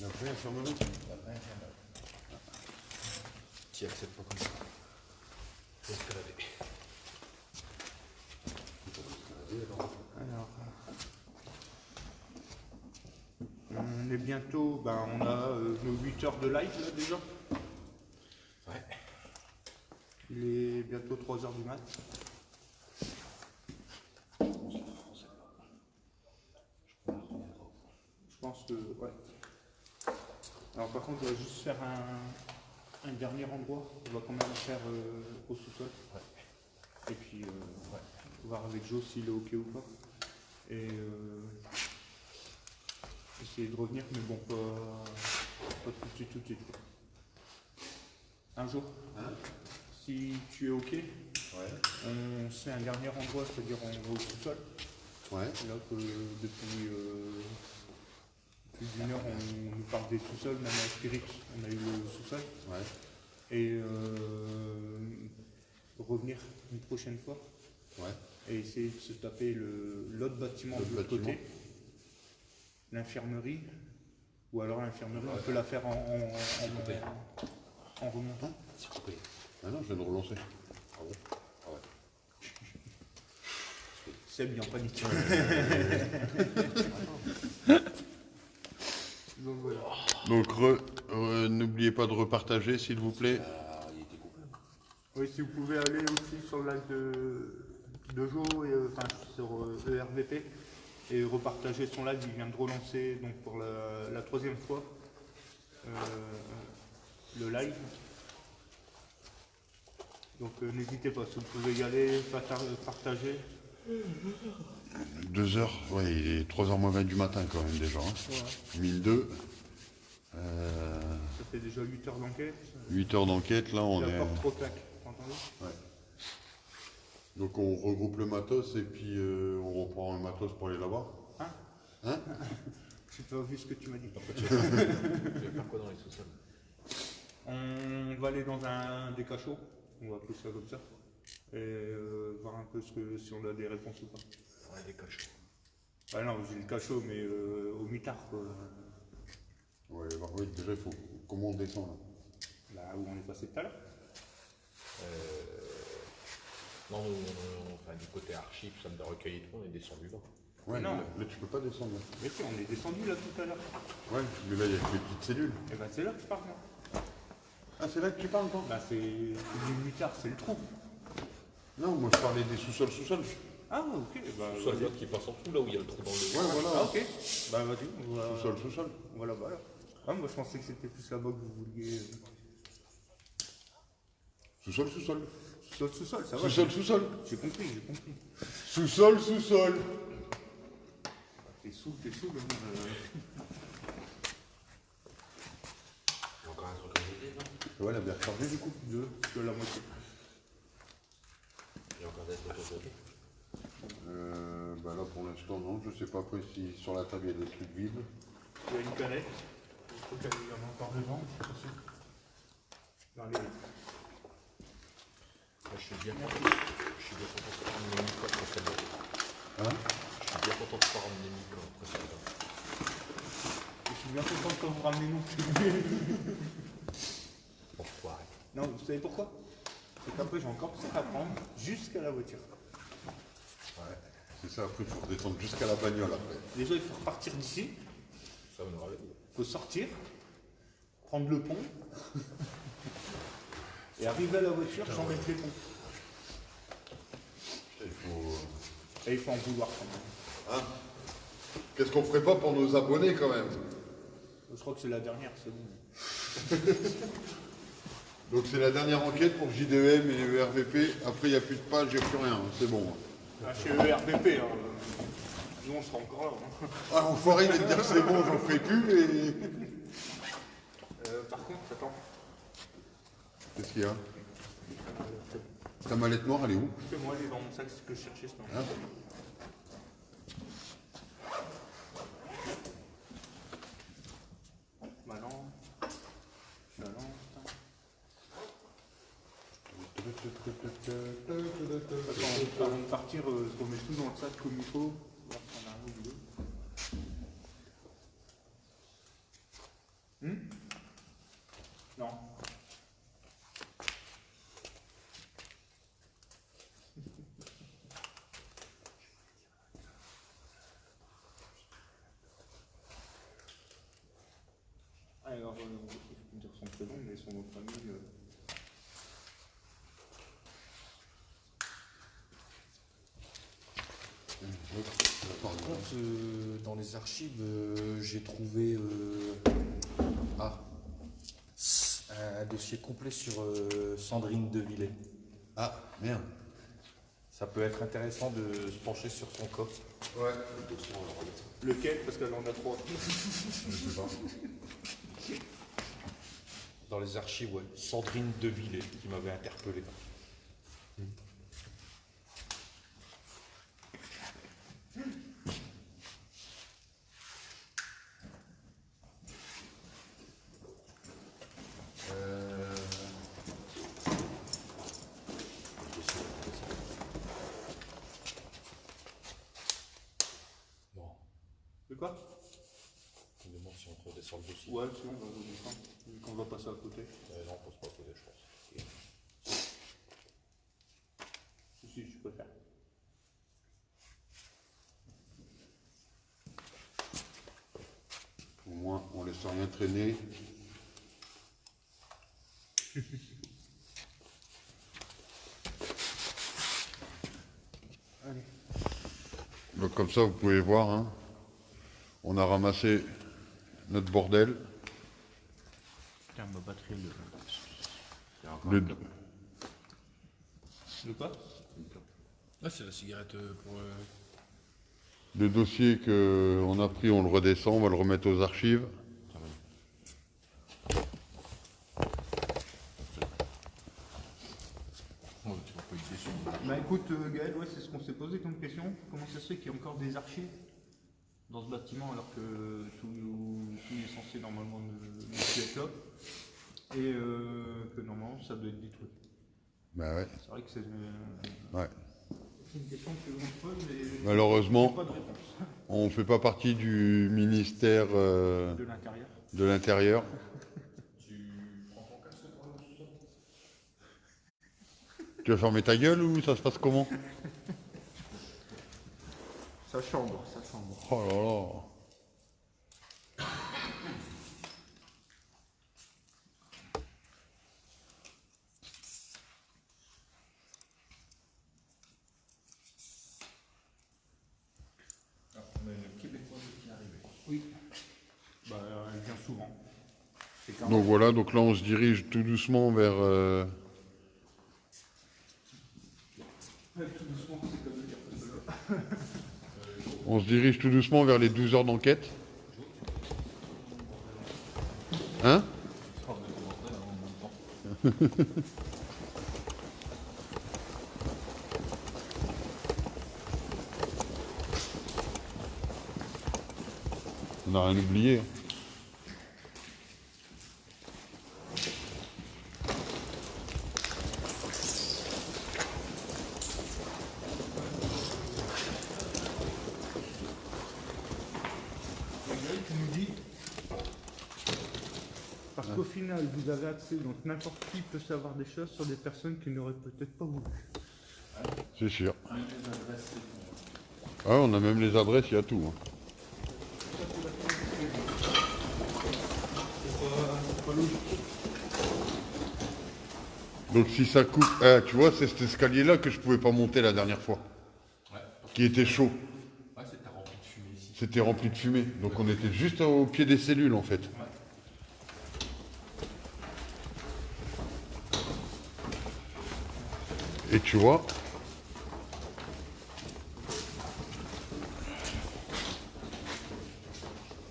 Et après, infirmerie. Après, infirmerie. Tu acceptes pas comme ça. Faut escalader. Alors, on est bientôt, on a nos 8 heures de live là déjà. Ouais. Il est bientôt 3 heures du mat. Je pense que, ouais. Alors par contre, on va juste faire un dernier endroit. On va quand même faire au sous-sol. Ouais. Et puis, voir avec Joe s'il est ok ou pas. Et essayer de revenir, mais bon, pas tout de suite, tout de suite. Un jour, si tu es ok, on se fait un dernier endroit, c'est-à-dire on va au sous-sol. Ouais. Là que depuis plus d'une heure, on nous parle des sous-sols, même à Spirit, on a eu le sous-sol. Ouais. Et revenir une prochaine fois. Ouais. Et essayer de se taper l'autre bâtiment de l'autre côté. L'infirmerie. Ou alors l'infirmerie, on peut la faire en remontant. C'est coupé. Ah non, je viens de relancer. Ah bon? Ah ouais. C'est bien panique. Donc voilà. Donc, n'oubliez pas de repartager, s'il vous plaît. Il était coupé. Oui, si vous pouvez aller aussi sur le live de Jo, sur ERVP, et repartager son live, il vient de relancer donc pour la troisième fois le live. Donc n'hésitez pas, si vous pouvez y aller, partager. 2 heures, ouais, il est 3h moins 20 du matin quand même déjà. Hein. Ouais. 1002. Ça fait déjà 8 heures d'enquête. 8 heures d'enquête, là on La est. porte trop claque, entendez? Ouais. Donc on regroupe le matos et puis on reprend le matos pour aller là-bas. Hein? J'ai pas vu ce que tu m'as dit. Tu vas faire quoi dans les sous-sols? On va aller dans un des cachots, on va appeler ça comme ça, et voir un peu si on a des réponses ou pas. Ouais, des cachots. Ah non, j'ai le cachot, mais au mitard quoi. Ouais, bah, oui, déjà il faut. Comment on descend là? Là où on est passé tout à l'heure. Non, du côté archive, ça me recueil et tout, on est descendu là. Ouais, Non. là tu peux pas descendre. Là. Mais si, on est descendu là tout à l'heure. Ouais, mais là il y a que les petites cellules. Et ben c'est là que je parle. Moi. Ah, c'est là que tu parles toi? Bah c'est du mitard, c'est le trou. Non, moi je parlais des sous-sols, sous-sols. Ah ok, bah Soit l'autre qui passe en dessous, là où il y a le trou dans le. Ouais, voilà. Ah ok, bah vas-y, on va... Sous-sol, sous-sol. Voilà, voilà. Ah, moi je pensais que c'était plus là-bas que vous vouliez. Sous-sol, sous-sol. Sous-sol, ça va. Sous-sol, sous-sol. J'ai compris, j'ai compris. Sous-sol, sous-sol. T'es sous, hein. Il y a encore un truc à aider, non? Ouais, elle a bien rechargé du coup. De la moitié. Il y a encore des trucs à aider. Bah là pour l'instant non, je sais pas après si sur la table il y a des trucs vides. Il y a une canette. Il faut qu'il y en a encore devant. Dans les... Je suis bien content de pas ramener mes micros après celle-là. Hein? Je suis bien content de pas ramener mes micros après celle-là. Je suis bien content quand vous ramenez non plus. Enfoiré. Non, vous savez pourquoi? C'est qu'après j'ai encore ça à prendre jusqu'à la voiture. Ouais. C'est ça, après il faut redescendre jusqu'à la bagnole après. Déjà il faut repartir d'ici. Ça me rappelle. Il faut sortir, prendre le pont. Et arriver à la voiture sans mettre les ponts. Il faut. Et il faut en vouloir quand même. Hein? Qu'est-ce qu'on ferait pas pour nos abonnés quand même? Je crois que c'est la dernière, c'est bon. Donc c'est la dernière enquête pour JDEM et ERVP. Après il n'y a plus de page, il n'y a plus rien, c'est bon. Ah, chez ERVP, nous on sera encore là. Ah l'enfoiré il va te dire c'est bon, j'en ferai plus et. Par contre, attends. Qu'est-ce qu'il y a? Ta mallette noire elle est où? Moi, elle est dans mon sac, ce que je cherchais ce matin. Hein? Bah non. Bah non. Attends, avant de partir, je remets tout dans le sac comme il faut. Voir si on a un ou deux. Non. Alors, je peux dire son prénom, mais son nom de famille. Par contre, dans les archives, j'ai trouvé un dossier complet sur Sandrine Devillers. Ah, merde. Ça peut être intéressant de se pencher sur son cas. Ouais. Lequel? Parce qu'elle en a trois. Je sais pas. Dans les archives, ouais. Sandrine Devillers qui m'avait interpellé. Non, De quoi? je me demande si on redescend le dossier. Ouais, sinon on va redescendre. Vu qu'on va passer à côté. Non, on passe pas à côté, je pense. Si, je peux faire. Au moins, on laisse rien traîner. Allez. Donc comme ça, vous pouvez voir, hein, on a ramassé notre bordel. Putain, ma batterie Le, De quoi? Ah, c'est la cigarette pour. le dossier qu'on a pris, on le redescend, on va le remettre aux archives. Oh, tu vas pas être déçu. Bah écoute, Gaël, ouais, c'est ce qu'on s'est posé comme question. Comment ça se fait qu'il y a encore des archives dans ce bâtiment alors que tout est censé normalement ne plus être là et que normalement ça doit être détruit. Bah ouais, C'est vrai que c'est ouais. une question que l'on se pose et Malheureusement, pas de réponse on ne fait pas partie du ministère de l'intérieur. de l'Intérieur. Tu vas fermer ta gueule ou ça se passe comment? Ça chambre, ça chambre. Oh là là. On a une Québécoise qui est arrivée. Oui. Bah elle vient souvent. C'est quand Donc voilà, donc là on se dirige tout doucement vers... tout doucement, c'est comme dire que on se dirige tout doucement vers les 12 heures d'enquête. Hein? On n'a rien oublié. Gaël, tu nous dis, parce qu'au final, vous avez accès, donc n'importe qui peut savoir des choses sur des personnes qui n'auraient peut-être pas voulu. C'est sûr. Ah, on a même les adresses, il y a tout. Hein. Donc si ça coupe... Ah, tu vois, c'est cet escalier-là que je pouvais pas monter la dernière fois. Ouais, Qui était chaud. ouais, c'était rempli de fumée ici. C'était rempli de fumée. Donc on était juste au pied des cellules en fait. Et tu vois,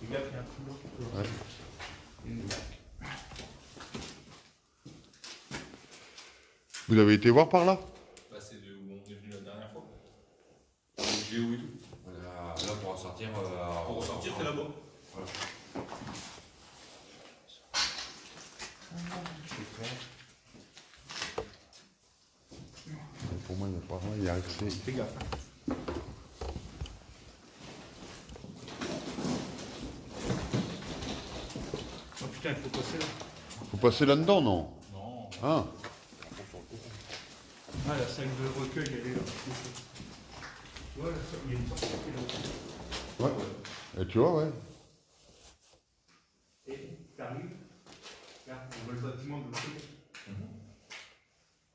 Les gars, il y a un couloir. ouais. Vous avez été voir par là? Bah, c'est de où on est venu la dernière fois. Géo et tout. Là, pour ressortir. Pour ressortir, c'est là-bas. Pour moi, il y a par là, il y a accès. Fais gaffe. Oh putain. Tiens, il faut passer là. Faut passer là-dedans, non? Non. Ah, Ah, la salle de recueil, elle est là. Tu vois, il y a une sortie qui est là. ouais. Et tu vois, ouais. Et t'arrives, regarde, on voit le bâtiment de l'autre côté.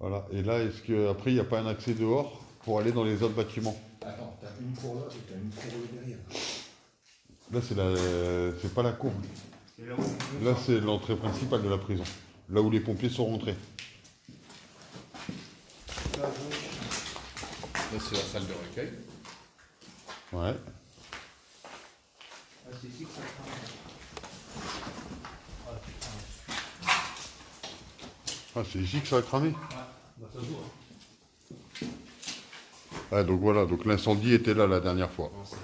Voilà. Et là, est-ce qu'après, il n'y a pas un accès dehors pour aller dans les autres bâtiments? Attends, t'as une cour là et t'as une cour derrière. Là, c'est pas la cour. C'est là où on Là, c'est l'entrée principale de la prison. Là où les pompiers sont rentrés. Là, c'est la salle de recueil. Ouais. Ah, c'est ici que ça crame. Ah, putain. Ah, c'est ici que ça a cramé. Ouais, bah ça se voit. Ah, donc voilà, donc l'incendie était là la dernière fois. Non, c'est là.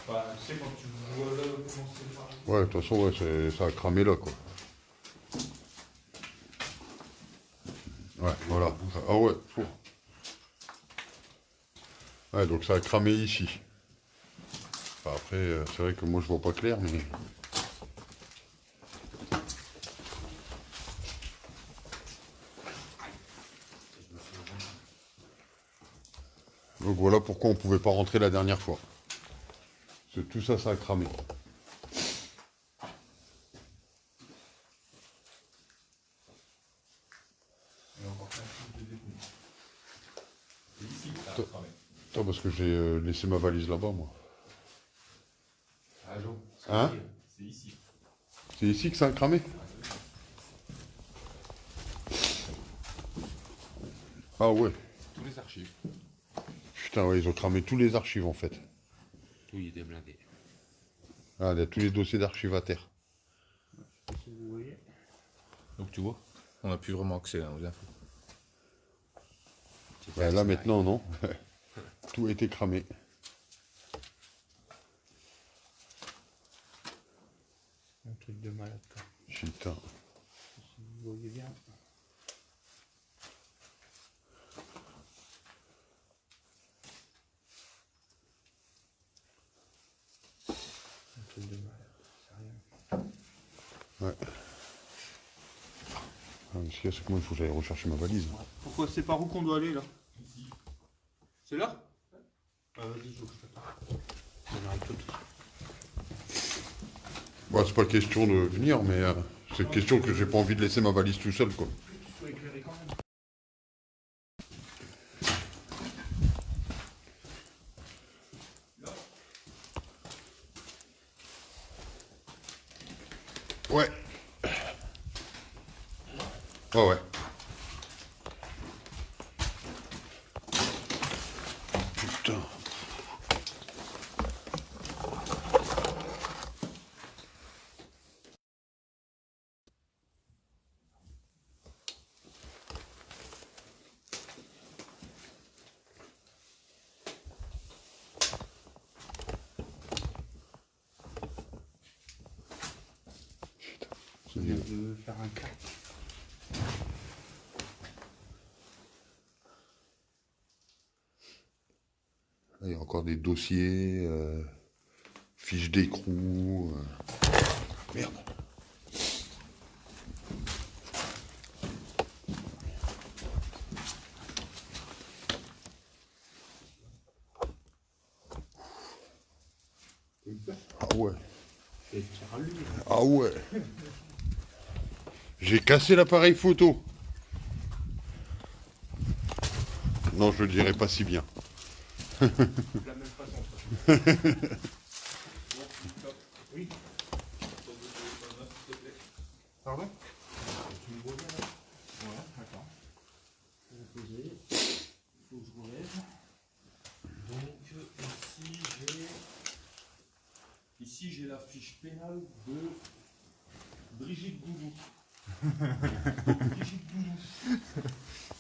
Bah, tu sais, quand tu vois là comment c'est parti. Ouais, de toute façon, ouais, ça a cramé là, quoi. Ouais, voilà. Ah ouais. Ouais, donc ça a cramé ici. Enfin, après, c'est vrai que moi je vois pas clair, mais... Donc voilà pourquoi on pouvait pas rentrer la dernière fois. Parce que tout ça, ça a cramé. Il y a encore plein de choses de détenus. C'est ici que ça a cramé. Attends, parce que j'ai laissé ma valise là-bas, moi. Ah, Jo, c'est Hein? ici, c'est ici. C'est ici que ça a cramé? Ah ouais. Tous les archives. Putain, ouais, ils ont cramé tous les archives, en fait. Tout y est déblindé. Ah, il y a tous les dossiers d'archivataires. Si vous voyez. Donc tu vois, on n'a plus vraiment accès aux infos. Ouais, là, maintenant, non. Tout a été cramé. Un truc de malade, quoi. Putain. Si vous voyez bien. Un truc de malade, c'est rien. Ouais. Ah, mais ce qu'il y a, c'est que moi, il faut que j'aille rechercher ma valise. Pourquoi c'est par où qu'on doit aller là? Ici. C'est là? Ah, vas-y, je t'attends. On arrive tout de suite. Bon, c'est pas question de venir, mais c'est question que j'ai pas envie de laisser ma valise tout seul, quoi. Tu sois éclairé quand même. Ouais. Ouais, ouais. Putain. Je viens de faire un clap. Il y a encore des dossiers, fiches d'écrou. Merde. Ah ouais. Et tiens à lui. Ah ouais. J'ai cassé l'appareil photo. Non, je le dirais pas si bien. De la même façon. Oui. Pardon? Tu me vois bien là? Ouais, d'accord. Vous vous posez. Il faut que je relève. Donc ici j'ai la fiche pénale de Brigitte Goudou. Brigitte Goudou.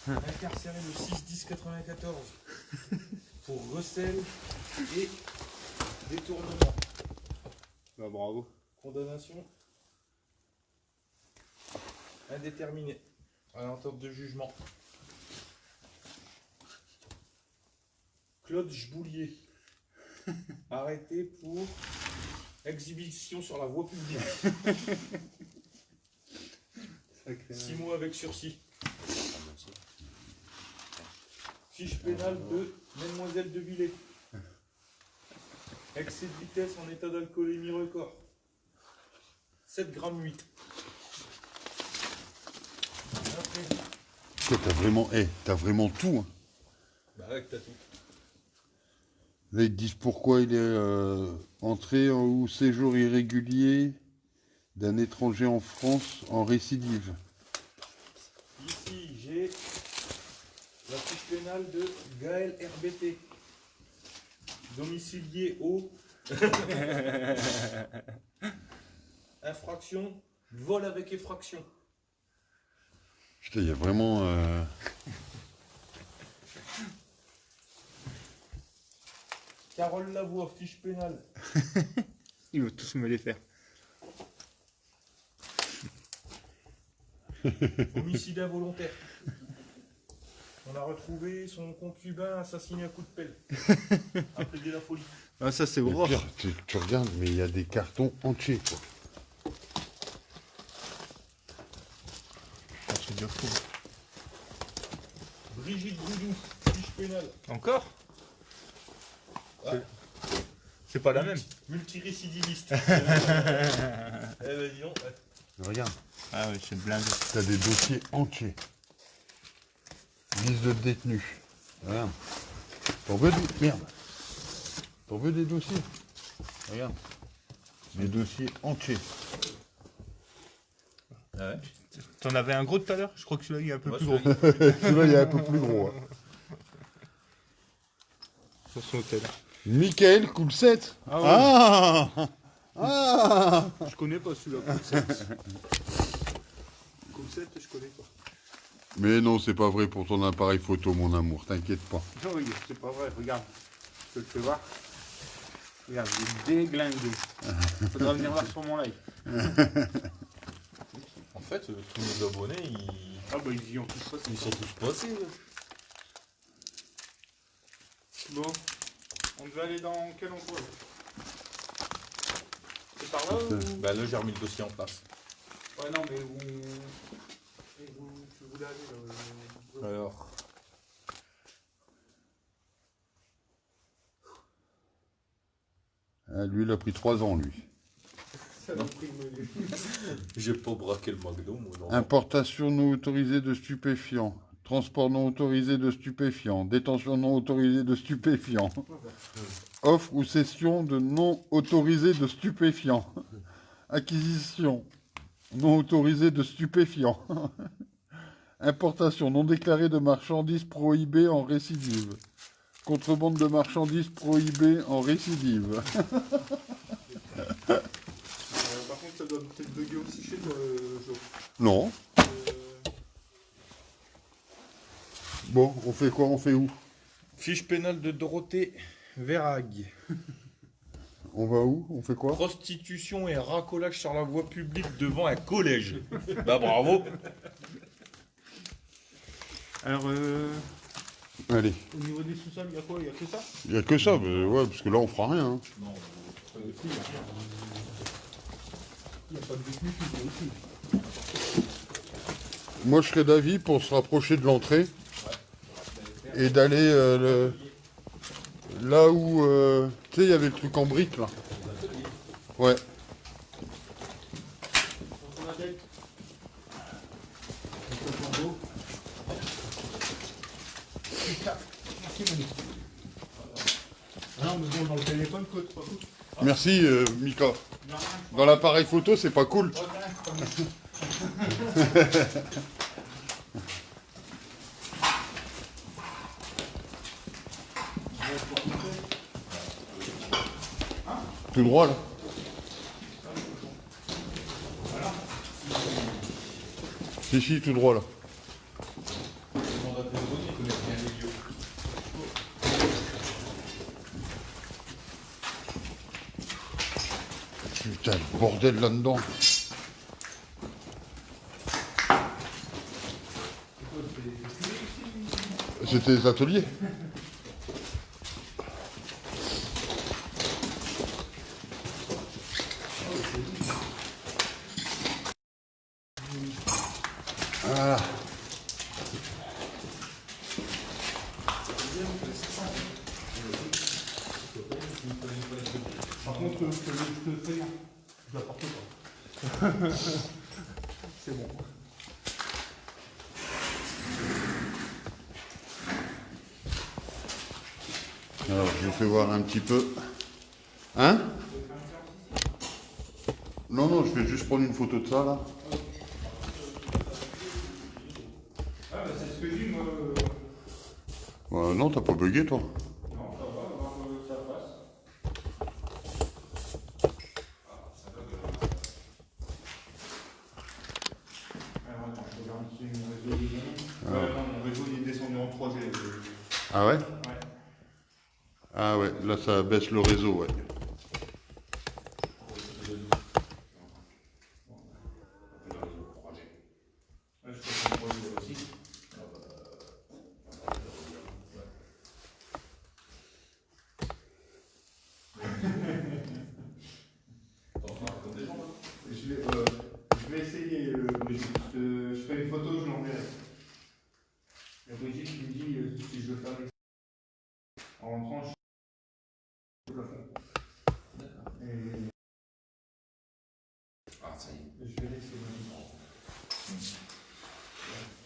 Incarcérée le 6-10-94 pour recel et détournement. Bah bravo. Condamnation indéterminée à l'entente de jugement. Claude Jboulier, arrêté pour Exhibition sur la voie publique. 6 mois avec sursis. Fiche pénale de Mademoiselle de Villers. Excès de vitesse en état d'alcoolémie record. 7 grammes 8. Toi, t'as vraiment tout. Hein. Bah ouais, t'as tout. Là, ils te disent pourquoi il est entré ou séjour irrégulier d'un étranger en France en récidive. Ici, j'ai la fiche pénale de Gaël RBT. Domicilié au infraction, vol avec effraction. Putain, il y a vraiment... Carole Lavoie, fiche pénale. Il va tous me les faire. Homicide involontaire. On a retrouvé son concubin assassiné à coups de pelle. Après de la folie. Ah, ça, c'est Le horreur. pire, tu regardes, mais il y a des cartons entiers, quoi. Ah, c'est bien fou. Brigitte Boudou, fiche pénale. Encore? Ouais. C'est pas la même. Multirécidiviste. Eh ben dis donc. Ouais. Regarde, Ah oui, c'est blindé. t'as des dossiers entiers. Liste de détenus. Regarde. T'en veux des... Merde. T'en veux des dossiers? Regarde. Des dossiers entiers. Ah ouais. T'en avais un gros tout à l'heure? Je crois que celui-là, il est un peu Ouais, plus gros. Celui-là, il est un peu plus gros. Hein. Sur son hôtel. Michael Coulset. Ah ouais. Ah Je connais pas celui-là. Coulset, je connais pas. Mais non, c'est pas vrai pour ton appareil photo, mon amour, t'inquiète pas. Non, oui, c'est pas vrai, regarde. Je te le fais voir. Regarde, il est déglingué. Faudra venir voir sur mon live. En fait, tous nos abonnés, Ah bah ils y ont tous passé. ils sont tous passés. Là. Bon, on devait aller dans quel endroit là? C'est par là ou... Bah là, j'ai remis le dossier en place. Ouais, non, mais où... Tu voulais aller là Alors, Ah, lui, il a pris 3 ans, lui. Ça m'a pris j'ai pas braqué le McDo, moi. Non. Importation non autorisée de stupéfiants. Transport non autorisé de stupéfiants. Détention non autorisée de stupéfiants. Offre ou cession de non autorisé de stupéfiants. Acquisition non autorisée de stupéfiants. Importation non déclarée de marchandises prohibées en récidive. Contrebande de marchandises prohibées en récidive. Par contre, ça doit peut-être bugger aussi chez toi, Jo. Non. Bon, on fait quoi? On fait où? Fiche pénale de Dorothée Verhague. On va où? On fait quoi? Prostitution et racolage sur la voie publique devant un collège. Bah bravo. Alors, Allez. au niveau des sous-sols, il y a quoi? Il y a que ça? Il n'y a que ça, mais ouais, parce que là, on fera rien. Hein. Il n'y a pas de détenu qui est ici. Moi, je serais d'avis pour se rapprocher de l'entrée et d'aller là où... tu sais, il y avait le truc en brique, là. Ouais. Non, mais bon, dans le téléphone, code pas cool. Merci, Mika. Dans l'appareil photo, c'est pas cool. Tout droit, là. Si, tout droit, là. Putain, le bordel là-dedans. C'était les ateliers. Voilà. Par contre, je te préviens, je la porte pas. C'est bon. Alors, je vous fais voir un petit peu. Hein? Non, non, je vais juste prendre une photo de ça, là. Ah, bah c'est ce que je dis, moi. Non, t'as pas bugué, toi. Non, ça va, on va voir que ça passe. Alors attends, je regarde si mon réseau est bon. Ouais, non, mon réseau il est descendu en 3G. Ah ouais? Ouais. Ah ouais, là, ça baisse le réseau, ouais. Ouais, je suis en 3G aussi. Je vais essayer, Brigitte. Je fais une photo, je l'enverrai. Et Brigitte me dit si je veux faire des... En rentrant, je suis au plafond. D'accord. Et Ah, ça y est. je vais laisser.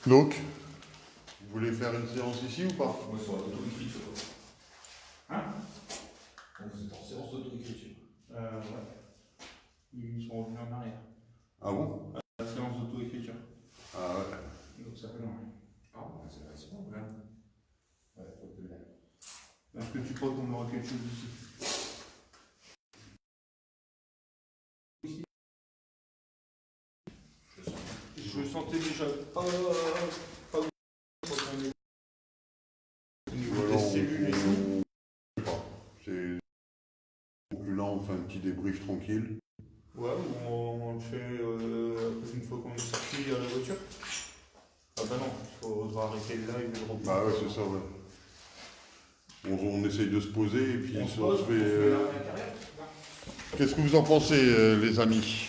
Donc, vous voulez faire une séance ici ou pas? Moi, sur l'auto-écriture. Hein? Donc, vous êtes en séance d'auto-écriture. Ouais. Ils sont revenus en arrière. Ah bon? La séance d'auto-écriture. Ah ouais. Donc ça fait long. Ah, c'est bon, là. Ouais, faut que là. Est-ce que tu crois qu'on aura quelque chose ici? Ici. Je sentais déjà pas au niveau des cellules et tout. Je sais pas. C'est... Puis là, on fait un petit débrief tranquille. Ouais, on le fait une fois qu'on est sorti à la voiture. Ah bah non, il faudra arrêter le live et le reprendre. Bah ouais, c'est ça, ouais. On essaye de se poser et puis On on se se pose, fait... on fait l'arrêt à l'intérieur. Qu'est-ce que vous en pensez, les amis?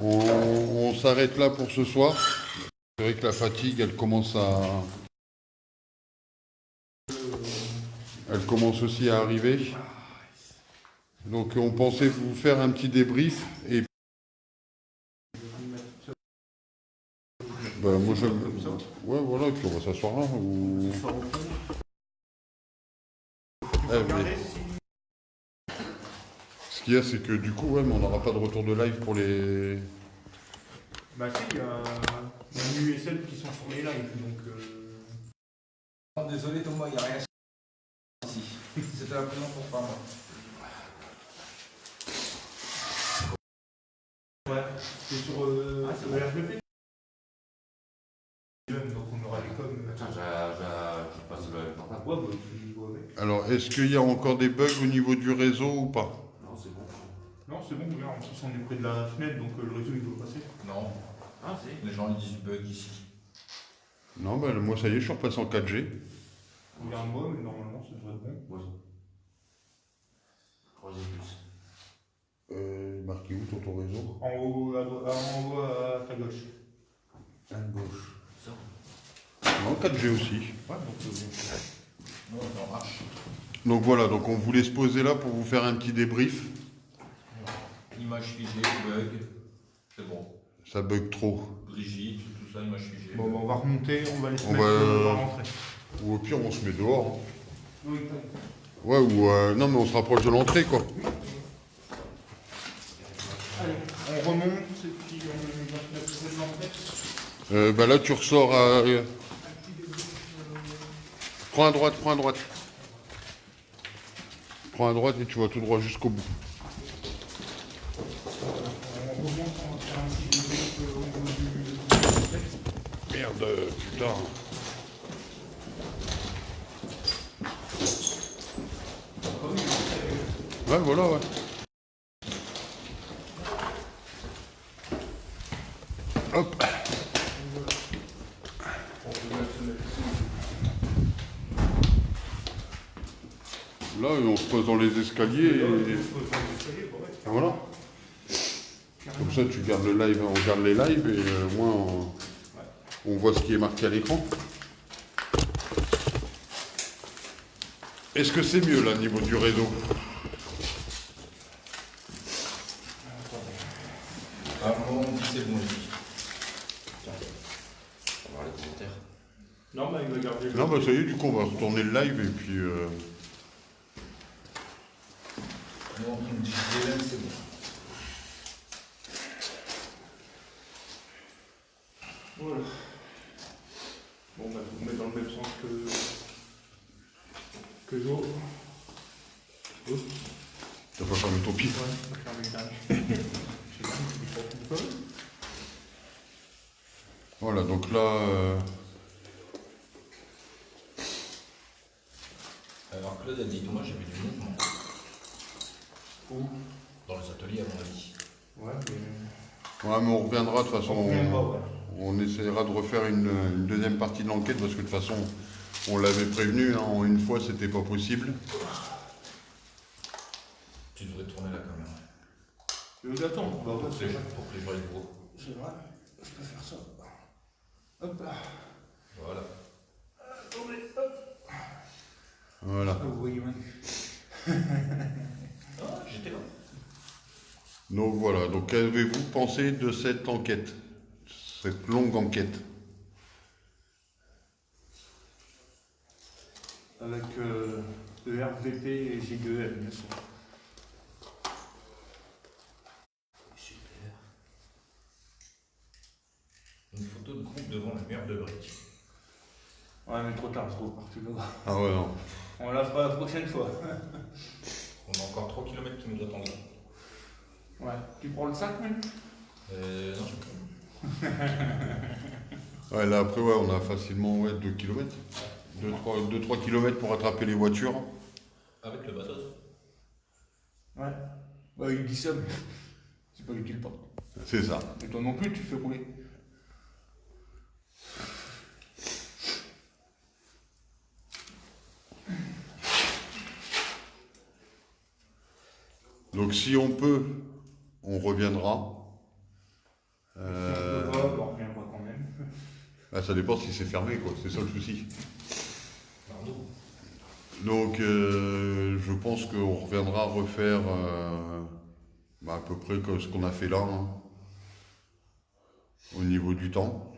On s'arrête là pour ce soir. C'est vrai que la fatigue, elle commence aussi à arriver. Donc on pensait vous faire un petit débrief et bah, moi j'aime. Ouais voilà, et puis on va s'asseoir là. Ou... mais... Ce qu'il y a, c'est que du coup, ouais, mais on n'aura pas de retour de live pour les. Bah si, il y a une USL qui sont sur les lives, donc... Désolé Thomas, il n'y a rien ici. C'était la présence pour pas moi. Ouais, c'est sur le RGP. Donc on aura les coms. Attends, je passe le portable. Ouais, bah tu vois avec. Alors, est-ce qu'il y a encore des bugs au niveau du réseau ou pas? Non, c'est bon. Non, c'est bon, regarde, en plus on est près de la fenêtre, donc le réseau il doit passer. Non. Ah, si. Les gens ils disent bug ici. Non, bah moi ça y est, je suis repassé en 4G. Regarde-moi, mais normalement ça devrait être bon. Ouais. 3G plus. Marqué où ton réseau? En haut, en haut à ta gauche. À gauche. Ça. Non, 4G aussi. Ouais, donc Non, ça marche. Donc voilà, donc on voulait se poser là pour vous faire un petit débrief. Image figée, bug. C'est bon. Ça bug trop. Brigitte, tout ça, image figée. bon, bah, on va remonter, on va les On mettre, va- on va rentrer. Ou au pire, on se met dehors. Oui, Ouais, ou non, mais on se rapproche de l'entrée, quoi. allez, on remonte et puis on va se mettre près de l'entrée. Bah là, tu ressors à. Prends à droite, prends à droite. Prends à droite et tu vas tout droit jusqu'au bout. On remonte, on va faire un petit débrief au niveau du... Merde, putain. Ouais, voilà, ouais. Hop. Là, on se pose dans les escaliers et voilà. Comme ça, tu gardes le live, on regarde les lives et au moins on voit ce qui est marqué à l'écran. Est-ce que c'est mieux là, au niveau du réseau? Ah, bon, on dit c'est bon. Tiens, on va voir les commentaires. Non, bah il va garder. Non, bah ça y est, du coup, on va retourner le live et puis. Bon, on dit DLM, c'est bon. Voilà. Bon, bah on met dans le même sens que Jo. T'as pas fermé ton pied? Ouais, on va faire le dernier. Je sais pas, il faut qu'on peut. Voilà, donc là. Alors Claude a dit, moi j'ai vu du mouvement. Où? Dans les ateliers, à mon avis. Ouais, mais. Ouais, mais on reviendra de toute façon. On reviendra, ouais. On essaiera de refaire une deuxième partie de l'enquête parce que de toute façon, on l'avait prévenu, hein, en une fois, c'était pas possible. Tu devrais tourner la caméra. Je vous attends, on va voir. Pour que les gens les voient. C'est vrai, je peux faire ça. Hop là. Voilà. Attendez, hop. Voilà. Vous voyez Manu. Ah, j'étais là. Donc voilà, donc qu'avez-vous pensé de cette enquête? Cette longue enquête? Avec le RVP et J2M, bien sûr. Super. Une photo de groupe devant la mer de briques. Ouais, mais trop tard, je trouve, partout là-bas. Ah ouais, non. On la fera la prochaine fois. On a encore 3 km qui nous attendent. Ouais. Tu prends le sac, même? Non, je peux pas. Ouais, là après, ouais, on a facilement 2 km. 2-3 km pour attraper les voitures. Avec le bateau. Ouais. Bah, il dit ça, mais c'est pas lui qui le porte. C'est ça. Et toi non plus, tu fais rouler. Donc si on peut, on reviendra. Si on peut pas, bah, on reviendra quand même. Ah, ça dépend si c'est fermé, quoi. C'est ça le souci. Pardon. Donc je pense qu'on reviendra refaire à peu près ce qu'on a fait là, hein, au niveau du temps.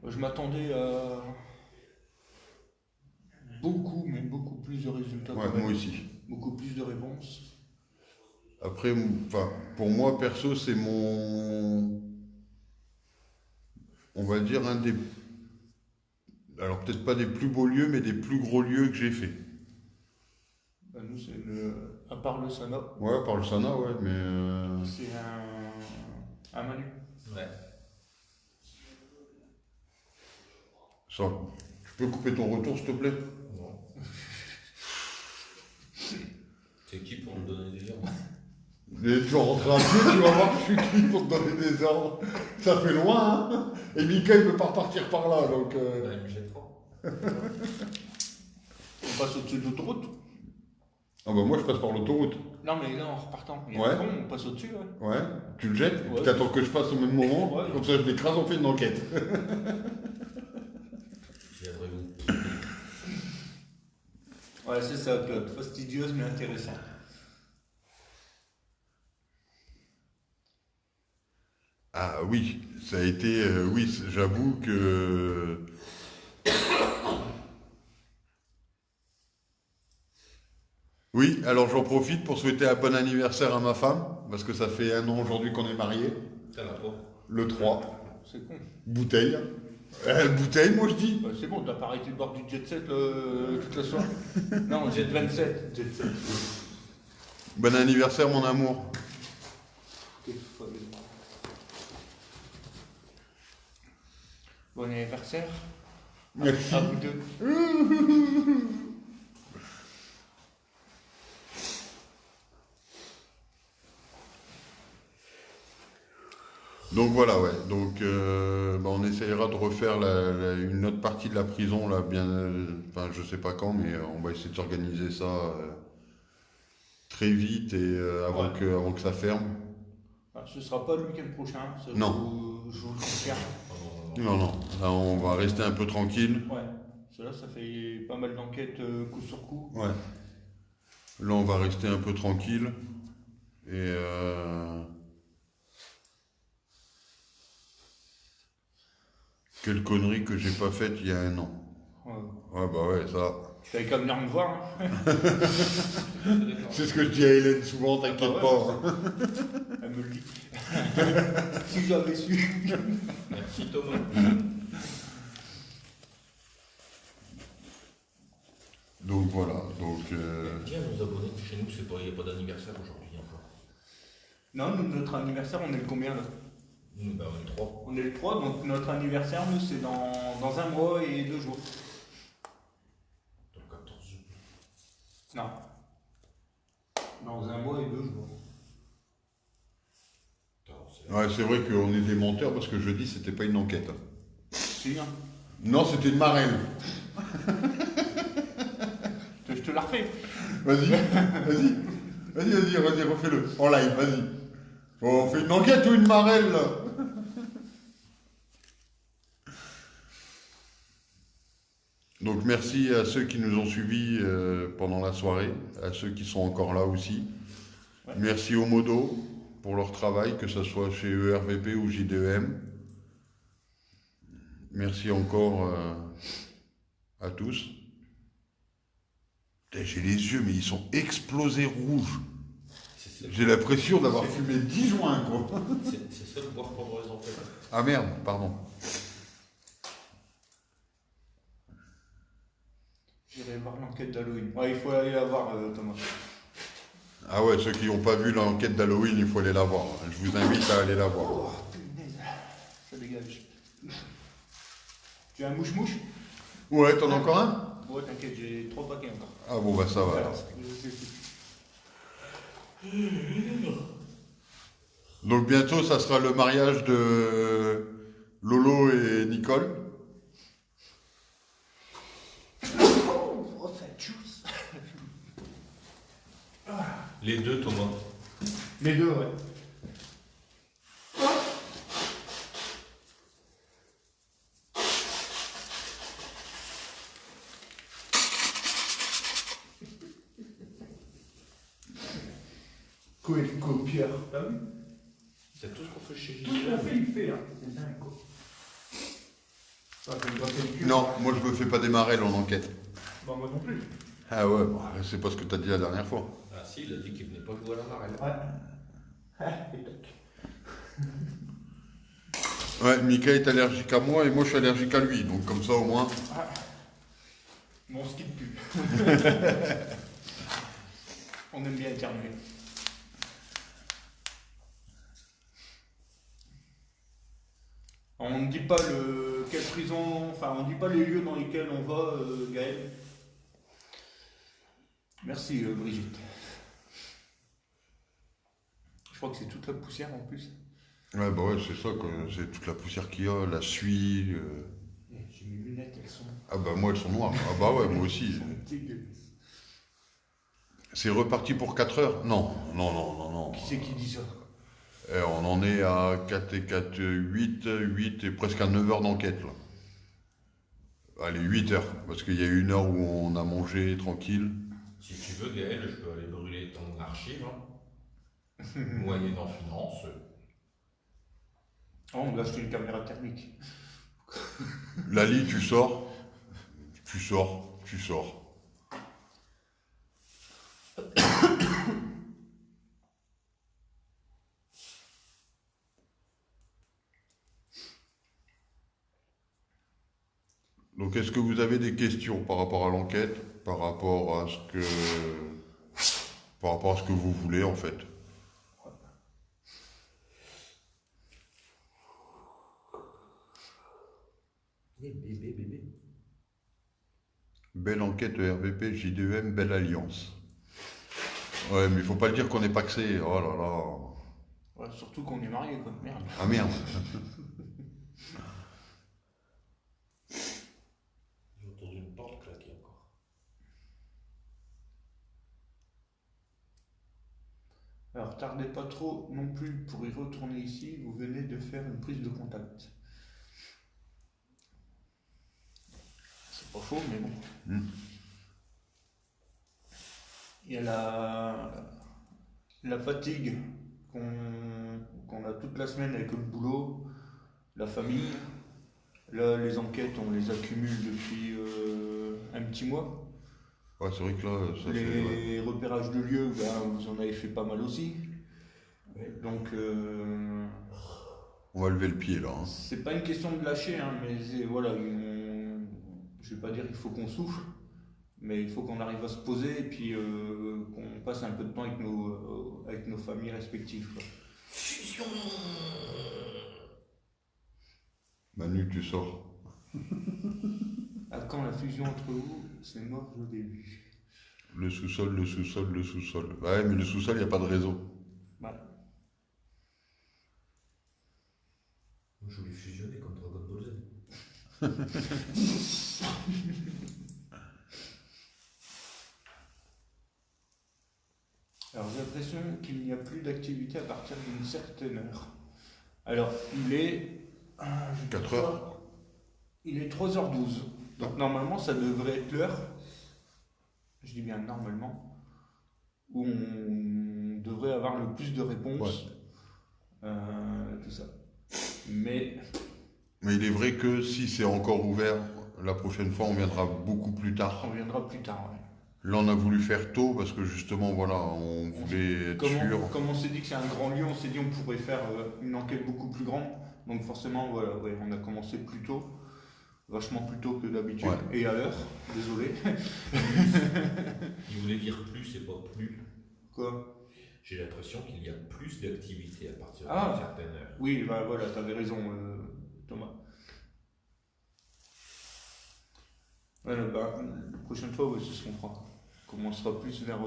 Je m'attendais à beaucoup, mais beaucoup plus de résultats. Ouais, quand même. moi aussi. Beaucoup plus de réponses. Après, enfin, pour moi, perso, c'est mon... On va dire un des... Alors peut-être pas des plus beaux lieux, mais des plus gros lieux que j'ai fait. Bah, nous, c'est le. À part le Sana, Ouais, par le Sana, ouais, mais... c'est un Manu. Ouais. Ça, tu peux couper ton retour, s'il te plaît? Non. C'est qui pour me donner des ordres? Et tu vas rentrer à pied, tu vas voir que je suis qui pour te donner des ordres. Ça fait loin, hein. Et Mika, il veut pas repartir par là, donc... Bah, il me jette fort. On passe au-dessus de l'autoroute. Ah bah moi, je passe par l'autoroute. Non, mais là, en repartant. Il y a Ouais. un pont, on passe au-dessus, ouais. Ouais, tu le jettes, Ouais. tu attends que je passe au même moment, Ouais. comme ça je l'écrase, on fait une enquête. Viendrez-vous. Ouais, c'est ça, Claude. Fastidieuse, mais intéressante. Ah oui, ça a été... oui, j'avoue que... Oui, alors j'en profite pour souhaiter un bon anniversaire à ma femme, parce que ça fait 1 an aujourd'hui qu'on est mariés, T'as la trop. le 3. C'est con. Bouteille. Bouteille, moi je dis. Bah, c'est bon, t'as pas arrêté de boire du jet set toute la soirée. Non, jet 27. Jet set. Bon anniversaire, mon amour. T'es folle. Bon anniversaire. Merci. À vous deux. Donc voilà, ouais. Donc on essayera de refaire une autre partie de la prison, là, bien, enfin je sais pas quand, mais on va essayer de s'organiser ça très vite et avant, Ouais. avant que ça ferme. Ah, ce sera pas le week-end prochain, ça, Non. je vous le confirme. Non, non, là on va rester un peu tranquille. Ouais, cela, ça fait pas mal d'enquêtes coup sur coup. Ouais. Là on va rester un peu tranquille. Et quelle connerie que j'ai pas faite il y a un an. Ouais. Ouais, bah ouais, ça. Tu t'avais qu'à venir me voir. Hein. C'est ce que je dis à Hélène souvent, t'inquiète Ah bah pas. Elle me le dit. Si j'avais su. Merci Thomas. Donc voilà, donc Tiens, nos abonnés, chez nous, il n'y a pas d'anniversaire aujourd'hui encore. Non, nous, notre anniversaire, on est le combien là? Nous, ben, on est 3. On est le 3, donc notre anniversaire, nous, c'est dans 1 mois et 2 jours. Dans le 14 juillet. Non. Dans 1 mois et 2 jours. ouais, c'est vrai qu'on est des menteurs parce que jeudi c'était pas une enquête. Si, hein. Non, c'était une marraine. Je te la refais. Vas-y, refais-le. En live, vas-y. Oh, on fait une enquête ou une marelle là? Donc merci à ceux qui nous ont suivis pendant la soirée, à ceux qui sont encore là aussi. Ouais. Merci aux modos pour leur travail, que ce soit chez ERVP ou JDEM. Merci encore à tous. Putain, j'ai les yeux, mais ils sont explosés rouges. J'ai l'impression d'avoir fumé 10 joints, quoi. C'est ça le boire pendant les enquêtes. Ah merde, pardon. J'irai voir l'enquête d'Halloween. Ouais, il faut aller la voir, Thomas. Ah ouais, ceux qui n'ont pas vu l'enquête d'Halloween, il faut aller la voir. Je vous invite à aller la voir. Oh, punaise. Ça dégage. Tu as un mouche-mouche? Ouais, t'en as encore un? Ouais, t'inquiète, j'ai 3 paquets encore. Ah bon, bah ça va alors. Donc bientôt, ça sera le mariage de Lolo et Nicole. Oh, ça juice. Les deux, Thomas. Les deux, ouais. Copieur, t'as vu? C'est tout ce qu'on fait chez Tout ce qu'on JDM. fait, il fait, hein. C'est dingue, quoi. Ah, je vais me gratter le cul. Non, moi je me fais pas démarrer en enquête. Bah, moi non plus. Ah ouais, bon, c'est pas ce que t'as dit la dernière fois. Ah si, il a dit qu'il venait pas jouer à la marelle. Ouais. Et toc. Ouais, Mika est allergique à moi et moi je suis allergique à lui, donc comme ça au moins. Mon ski de pub. On aime bien éternuer. On ne dit pas quelle prison, enfin on ne dit pas les lieux dans lesquels on va, Gaël. Merci Brigitte. Je crois que c'est toute la poussière en plus. Ouais, bah ouais, c'est ça, quoi. C'est toute la poussière qu'il y a, la suie. J'ai mes lunettes, elles sont Ah bah moi elles sont noires. Ah bah ouais, moi aussi. dégueulasses. C'est reparti pour 4 heures? Non, non, non, non, non. Qui c'est qui dit ça? On en est à 4 et 4, 8 et presque à 9 heures d'enquête là. Allez, 8 heures, parce qu'il y a une heure où on a mangé tranquille. Si tu veux, Gaël, je peux aller brûler ton archive. Hein. Moyennant finance. Oh, on doit acheter une caméra thermique. Lali, tu sors. Tu sors, tu sors. Donc, est-ce que vous avez des questions par rapport à l'enquête, par rapport à ce que vous voulez en fait? Bébé. Belle enquête RVP, JDEM, belle alliance. Ouais, mais il faut pas le dire qu'on est paxé. Oh là là. Ouais, surtout qu'on est mariés, quoi. Merde. Ah merde. J'ai entendu une porte claquer encore. Alors, tardez pas trop non plus pour y retourner ici. Vous venez de faire une prise de contact. C'est pas faux, mais bon. Il y a la fatigue qu'on a toute la semaine avec le boulot, la famille. Là, les enquêtes, on les accumule depuis un petit mois. Ouais, c'est vrai que là, ça Les fait... ouais. repérages de lieux, ben, vous en avez fait pas mal aussi. Donc, On va lever le pied, là. Hein. c'est pas une question de lâcher, hein, mais voilà, je vais pas dire qu'il faut qu'on souffle, mais il faut qu'on arrive à se poser et puis qu'on passe un peu de temps avec nos familles respectives. Quoi. Fusion. Manu, tu sors. À quand la fusion entre vous, c'est mort au début. Le sous-sol, le sous-sol, le sous-sol. Ouais, mais le sous-sol, il n'y a pas de réseau. Voilà. Moi, je voulais fusionner comme Dragon Ball Z. Alors j'ai l'impression qu'il n'y a plus d'activité à partir d'une certaine heure. Alors il est 4 heures. Il est 3h12. Donc normalement ça devrait être l'heure, je dis bien normalement, où on devrait avoir le plus de réponses. Tout ça. Mais il est vrai que si c'est encore ouvert, la prochaine fois, on viendra beaucoup plus tard. on viendra plus tard. Ouais. Là, on a voulu faire tôt parce que justement, voilà, on voulait être sûr. Comme on s'est dit que c'est un grand lieu, on s'est dit on pourrait faire une enquête beaucoup plus grande. Donc forcément, voilà, ouais, on a commencé plus tôt. Vachement plus tôt que d'habitude. Ouais. Et à l'heure, désolé. Il voulait dire plus et pas plus. Quoi? J'ai l'impression qu'il y a plus d'activité à partir Ah. d'une certaine heure. Oui, bah voilà, t'avais raison, Thomas. Voilà, bah, la prochaine fois, ouais, c'est ce qu'on fera. On commencera plus vers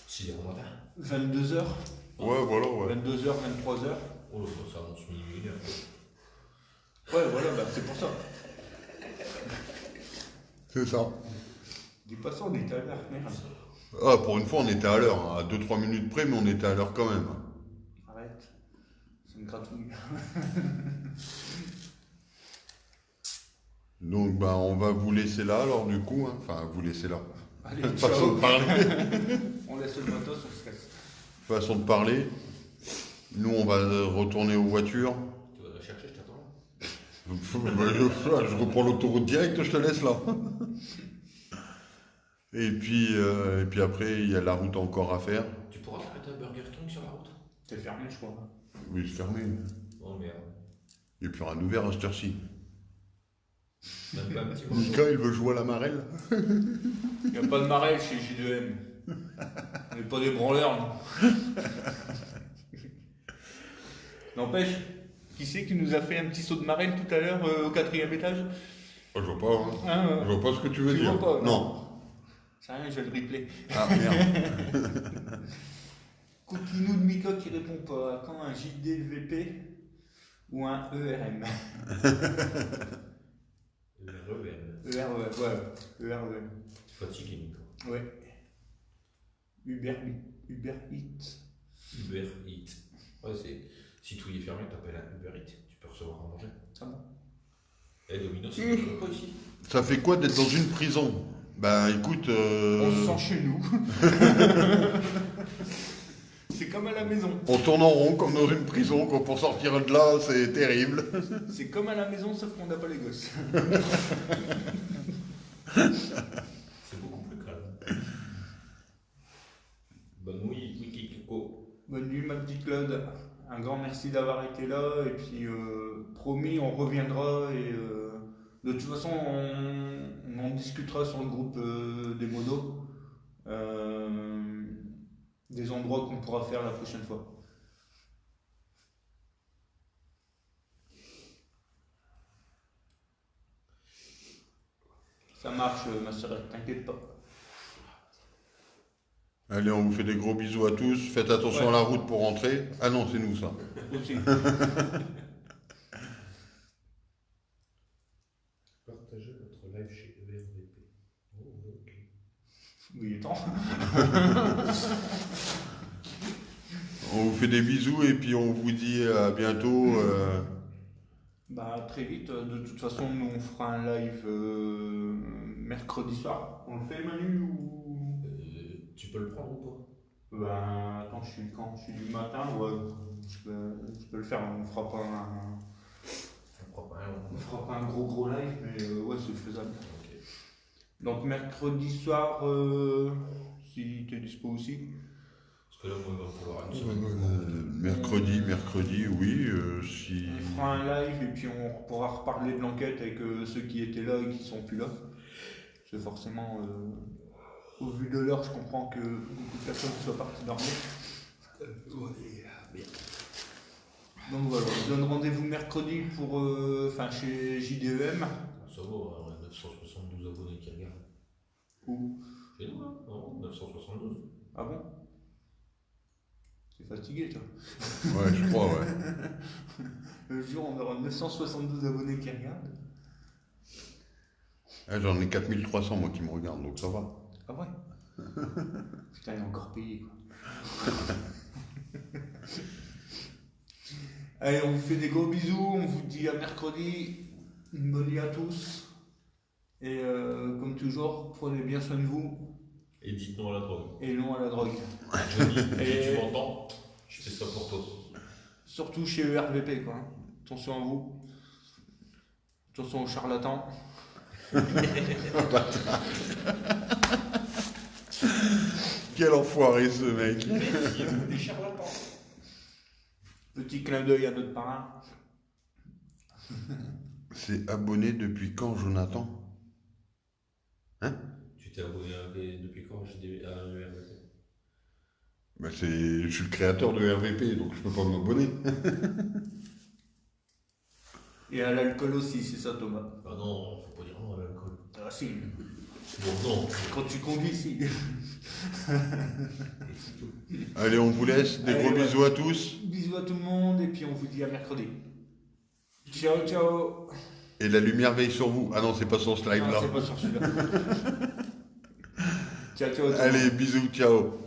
6h du matin. 22h. Ouais, voilà, ouais. 22h, 23h. Oh, ça annonce minuit, une heure. Ouais, voilà, bah, c'est pour ça. C'est ça. Dis pas ça, on était à l'heure, merde. Ah, pour une fois, on était à l'heure, hein, à 2-3 minutes près, mais on était à l'heure quand même. Arrête. C'est une gratouille. Donc, ben, on va vous laisser là, alors, du coup. Hein. Enfin, vous laisser là. Allez, Façon ciao. de parler. On laisse le matos, on se casse. Façon de parler. Nous, on va retourner aux voitures. Tu vas la chercher, je t'attends. Je reprends l'autoroute direct, je te laisse là. Et puis après, il y a la route encore à faire. Tu pourras t'arrêter à Burger King sur la route? C'est fermé, je crois. Oui, c'est fermé. Oh merde. Et puis, il y aura un ouvert à cette heure-ci. Même pas un petit morceau. Mika, il veut jouer à la marelle. Il n'y a pas de marelle chez J2M. On n'est pas des branleurs, non. N'empêche, qui c'est qui nous a fait un petit saut de marelle tout à l'heure au 4e étage? Oh, je vois pas. Hein. Hein, Je vois pas ce que tu veux Tu dire. vois pas, non. C'est rien, je vais le replay. Ah, merde. Coquinou de Mika qui répond pas. Quand un JDVP ou un ERM? Le REM. ERM, ouais. ERM. Fatigué, Nico. Ouais. Uber Eats. Uber Eats. Ouais, c'est. Si tout y est fermé, t'appelles un Uber Eats. Tu peux recevoir à manger. Ah bon? Eh, Domino's, c'est pas ici. Ça fait quoi d'être dans une prison? Ben, écoute... On se sent chez nous. C'est comme à la maison. On tourne en rond comme dans une prison, quoi. Pour sortir de là, c'est terrible. C'est comme à la maison, sauf qu'on n'a pas les gosses. C'est beaucoup plus calme. Bonne nuit, Wiki Kiko. Bonne nuit, ma petite Claude. Un grand merci d'avoir été là. Et puis, promis, on reviendra. Et de toute façon, on en discutera sur le groupe des modos. Des endroits qu'on pourra faire la prochaine fois. Ça marche, ma sœur, t'inquiète pas. Allez, on vous fait des gros bisous à tous. Faites attention à la route pour rentrer. Ah non, c'est nous, ça. Aussi. Partagez votre live chez ERVP. Oh, ok. Oui, il est temps. fait des bisous et puis on vous dit à bientôt. Bah, très vite. De toute façon, nous, on fera un live mercredi soir. On le fait, Manu, ou... Tu peux le prendre ou pas? Ben, attends, je suis quand? Je suis du matin, ouais. Je peux le faire. On fera pas un... On fera pas un gros live, mais ouais, c'est faisable. Ok. Donc, mercredi soir, si tu es dispo aussi. Parce que là, moi, il va falloir une semaine. Mercredi, oui. Si... On fera un live et puis on pourra reparler de l'enquête avec ceux qui étaient là et qui sont plus là. C'est forcément, au vu de l'heure, je comprends que beaucoup de personnes soient parties dormir. Donc voilà, on donne rendez-vous mercredi pour, chez JDEM. Ça va, on a 972 abonnés qui regardent. Où? Chez nous, hein? Non, 972. Ah bon? T'es fatigué, toi? Ouais, je crois, ouais. Le jour, on aura 972 abonnés qui regardent. Ah, j'en ai 4300 moi qui me regardent, donc ça va. Ah ouais? Putain, il est encore payé, quoi. Allez, on vous fait des gros bisous, on vous dit à mercredi, une bonne nuit à tous. Et comme toujours, prenez bien soin de vous. Et dites-nous à la drogue. Et non à la drogue. Johnny, Et- si tu m'entends, je fais ça pour toi. Surtout chez ERVP, quoi. Attention à vous. Attention aux charlatans. Quel enfoiré ce mec. Des charlatans. Petit clin d'œil à notre parrain. C'est abonné depuis quand, Jonathan? Tu t'es abonné depuis quand à l'URVP? Bah je suis le créateur de RVP, donc je peux pas m'abonner. Et à l'alcool aussi, c'est ça, Thomas. Bah non, faut pas dire non à l'alcool. Ah si, Bon, non. quand tu conduis, si. Allez, on vous laisse. Des Allez, gros ouais. bisous à tous. Bisous à tout le monde et puis on vous dit à mercredi. Ciao, ciao. Et la lumière veille sur vous. Ah non, c'est pas sur ce Non, live-là. c'est pas sur celui-là. Ciao, ciao. à tout le monde. Allez, bisous, ciao.